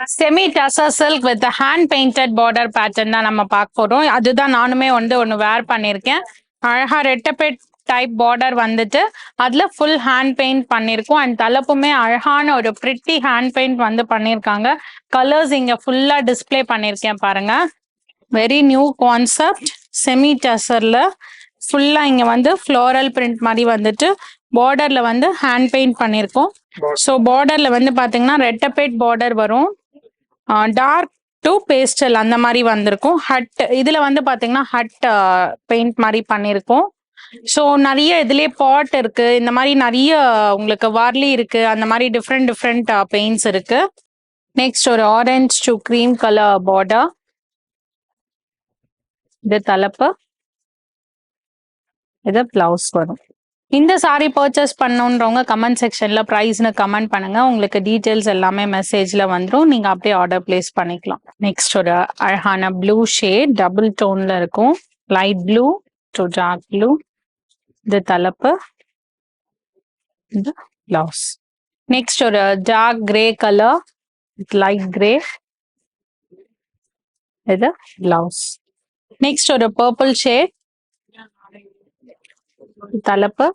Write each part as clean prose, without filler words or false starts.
Semi tussar silk with hand painted border pattern தான் நம்ம பார்க்க போறோம். அதுதான் நானுமே ஒன்று வேர் பண்ணியிருக்கேன். அழகா ரெட்டப்பேட் டைப் பார்டர் வந்துட்டு அதுல ஃபுல் ஹேண்ட் பெயிண்ட் பண்ணியிருக்கோம். அண்ட் தலைப்புமே அழகான ஒரு பிரிட்டி ஹேண்ட் பெயிண்ட் வந்து பண்ணியிருக்காங்க. கலர்ஸ் இங்க ஃபுல்லா டிஸ்பிளே பண்ணியிருக்கேன் பாருங்க. Very new concept. செமி டசர்ல ஃபுல்லா இங்க வந்து ஃப்ளோரல் பிரிண்ட் மாதிரி வந்துட்டு பார்டர்ல வந்து ஹேண்ட் பெயிண்ட் பண்ணியிருக்கோம். ஸோ பார்டர்ல வந்து பாத்தீங்கன்னா ரெட்டப்பேட் பார்டர் வரும். டார்க் டு பேஸ்டல் அந்த மாதிரி வந்திருக்கும். ஹட் இதுல வந்து பாத்தீங்கன்னா ஹட் பெயிண்ட் மாதிரி பண்ணியிருக்கோம். ஸோ நிறைய இதுலயே பாட் இருக்கு, இந்த மாதிரி நிறைய உங்களுக்கு வார்லி இருக்கு, அந்த மாதிரி டிஃப்ரெண்ட் பெயிண்ட்ஸ் இருக்கு. நெக்ஸ்ட் ஒரு orange to cream colour border. இது தலைப்பு, இது பிளவுஸ் வரும். இந்த சாரி பர்ச்சேஸ் பண்ணணுன்றவங்க கமெண்ட் செக்ஷன்ல ப்ரைஸ்னு கமெண்ட் பண்ணுங்க. உங்களுக்கு டீட்டெயில்ஸ் எல்லாமே மெசேஜ்ல வந்துடும். நீங்க அப்படியே ஆர்டர் பிளேஸ் பண்ணிக்கலாம். நெக்ஸ்ட் ஒரு அழகான ப்ளூ ஷேட் டபுள் டோன்ல இருக்கும். Light blue to dark blue. இது தலைப்பு, இது பிளவுஸ். நெக்ஸ்ட் ஒரு dark grey colour, light grey. இது பிளவுஸ். நெக்ஸ்ட் ஒரு பர்பிள் ஷேட், தலைப்பு,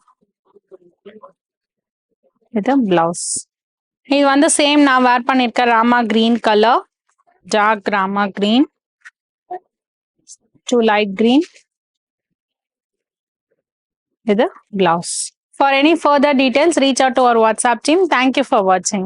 இது பிளவுஸ். இது வந்து சேம் நான் வேர் பண்ணிருக்க Rama green colour, dark Rama green to light green. இது blouse. For any further details, reach out to our WhatsApp team. Thank you for watching.